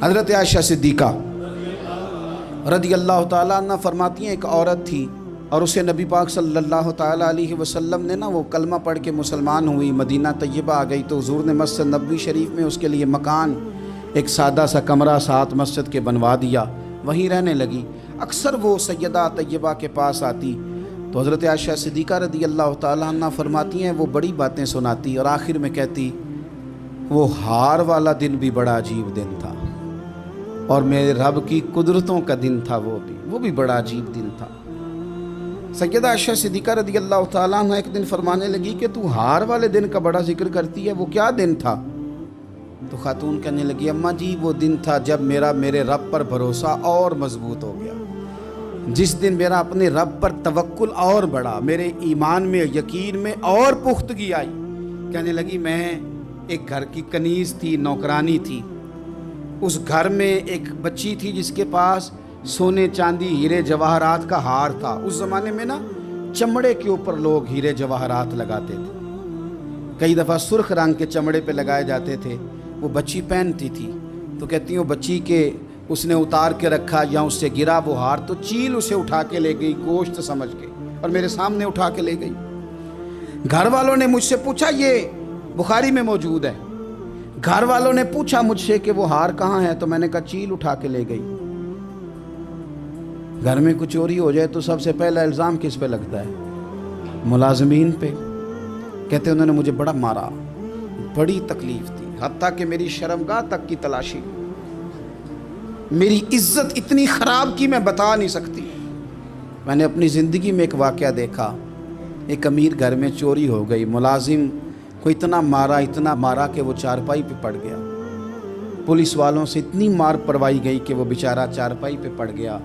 حضرت عائشہ صدیقہ رضی اللہ تعالیٰ عنہ فرماتی ہیں ایک عورت تھی اور اسے نبی پاک صلی اللہ تعالیٰ علیہ وسلم نے وہ کلمہ پڑھ کے مسلمان ہوئی، مدینہ طیبہ آ گئی تو حضور نے مسجد نبوی شریف میں اس کے لیے مکان، ایک سادہ سا کمرہ ساتھ مسجد کے بنوا دیا، وہیں رہنے لگی۔ اکثر وہ سیدہ طیبہ کے پاس آتی تو حضرت عائشہ صدیقہ رضی اللہ تعالیٰ عنہ فرماتی ہیں وہ بڑی باتیں سناتی اور آخر میں کہتی وہ ہار والا دن بھی بڑا عجیب دن تھا اور میرے رب کی قدرتوں کا دن تھا، وہ بھی بڑا عجیب دن تھا۔ سیدہ عائشہ صدیقہ رضی اللہ تعالیٰ عنہ ایک دن فرمانے لگی کہ تو ہار والے دن کا بڑا ذکر کرتی ہے، وہ کیا دن تھا؟ تو خاتون کہنے لگی اماں جی وہ دن تھا جب میرے رب پر بھروسہ اور مضبوط ہو گیا، جس دن میرا اپنے رب پر توکل اور بڑھا، میرے ایمان میں یقین میں اور پختگی آئی۔ کہنے لگی میں ایک گھر کی کنیز تھی، نوکرانی تھی، اس گھر میں ایک بچی تھی جس کے پاس سونے چاندی ہیرے جواہرات کا ہار تھا۔ اس زمانے میں چمڑے کے اوپر لوگ ہیرے جواہرات لگاتے تھے، کئی دفعہ سرخ رنگ کے چمڑے پہ لگائے جاتے تھے، وہ بچی پہنتی تھی تو کہتی ہوں بچی کے اس نے اتار کے رکھا یا اس سے گرا وہ ہار تو چیل اسے اٹھا کے لے گئی گوشت سمجھ کے اور میرے سامنے اٹھا کے لے گئی۔ گھر والوں نے مجھ سے پوچھا، یہ بخاری میں موجود ہے، گھر والوں نے پوچھا مجھ سے کہ وہ ہار کہاں ہے تو میں نے کہا چیل اٹھا کے لے گئی۔ گھر میں کچھ چوری ہو جائے تو سب سے پہلا الزام کس پہ لگتا ہے؟ ملازمین پہ۔ کہتے انہوں نے مجھے بڑا مارا، بڑی تکلیف تھی، حتیٰ کہ میری شرمگاہ تک کی تلاشی، میری عزت اتنی خراب کی میں بتا نہیں سکتی۔ میں نے اپنی زندگی میں ایک واقعہ دیکھا، ایک امیر گھر میں چوری ہو گئی، ملازم کو اتنا مارا کہ وہ چارپائی پہ پڑ گیا، پولیس والوں سے اتنی مار پروائی گئی کہ وہ بیچارہ چارپائی پہ پڑ گیا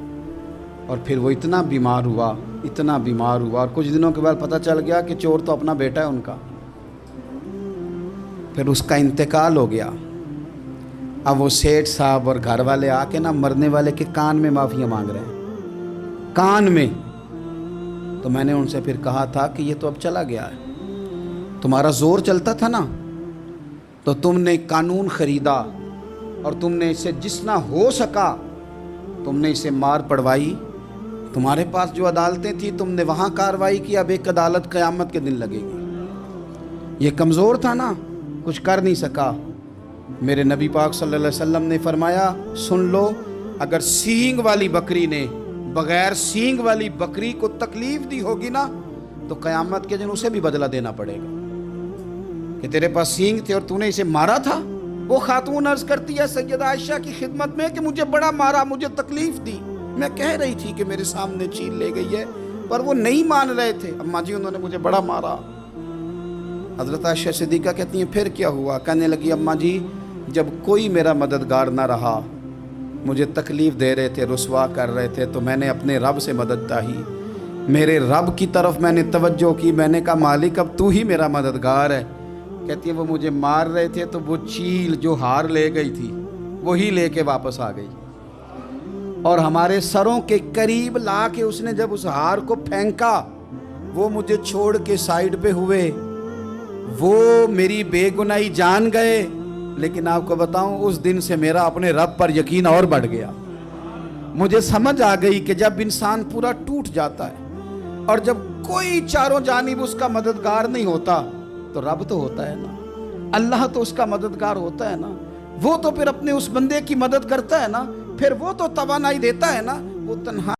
اور پھر وہ اتنا بیمار ہوا اور کچھ دنوں کے بعد پتہ چل گیا کہ چور تو اپنا بیٹا ہے ان کا، پھر اس کا انتقال ہو گیا۔ اب وہ سیٹھ صاحب اور گھر والے آ کے مرنے والے کے کان میں معافیاں مانگ رہے ہیں، کان میں۔ تو میں نے ان سے پھر کہا تھا کہ یہ تو اب چلا گیا ہے، تمہارا زور چلتا تھا تو تم نے قانون خریدا اور تم نے اسے جتنا ہو سکا تم نے اسے مار پڑوائی، تمہارے پاس جو عدالتیں تھیں تم نے وہاں کارروائی کی، اب ایک عدالت قیامت کے دن لگے گی۔ یہ کمزور تھا کچھ کر نہیں سکا۔ میرے نبی پاک صلی اللہ علیہ وسلم نے فرمایا سن لو، اگر سینگ والی بکری نے بغیر سینگ والی بکری کو تکلیف دی ہوگی تو قیامت کے دن اسے بھی بدلہ دینا پڑے گا کہ تیرے پاس سینگ تھے اور تو نے اسے مارا تھا۔ وہ خاتون عرض کرتی ہے سیدہ عائشہ کی خدمت میں کہ مجھے بڑا مارا، مجھے تکلیف دی، میں کہہ رہی تھی کہ میرے سامنے چیل لے گئی ہے پر وہ نہیں مان رہے تھے، اماں جی انہوں نے مجھے بڑا مارا۔ حضرت عائشہ صدیقہ کہتی ہیں پھر کیا ہوا؟ کہنے لگی اماں جی جب کوئی میرا مددگار نہ رہا، مجھے تکلیف دے رہے تھے، رسوا کر رہے تھے تو میں نے اپنے رب سے مدد چاہی، میرے رب کی طرف میں نے توجہ کی، میں نے کہا مالک اب تو ہی میرا مددگار ہے۔ کہتی ہے وہ مجھے مار رہے تھے تو وہ چیل جو ہار لے گئی تھی وہی لے کے واپس آ گئی اور ہمارے سروں کے قریب لا کے اس نے جب اس ہار کو پھینکا وہ مجھے چھوڑ کے سائیڈ پہ ہوئے، وہ میری بے گناہی جان گئے، لیکن آپ کو بتاؤں اس دن سے میرا اپنے رب پر یقین اور بڑھ گیا۔ مجھے سمجھ آ گئی کہ جب انسان پورا ٹوٹ جاتا ہے اور جب کوئی چاروں جانب اس کا مددگار نہیں ہوتا تو رب تو ہوتا ہے اللہ تو اس کا مددگار ہوتا ہے وہ تو پھر اپنے اس بندے کی مدد کرتا ہے پھر وہ تو توانائی دیتا ہے وہ تنہا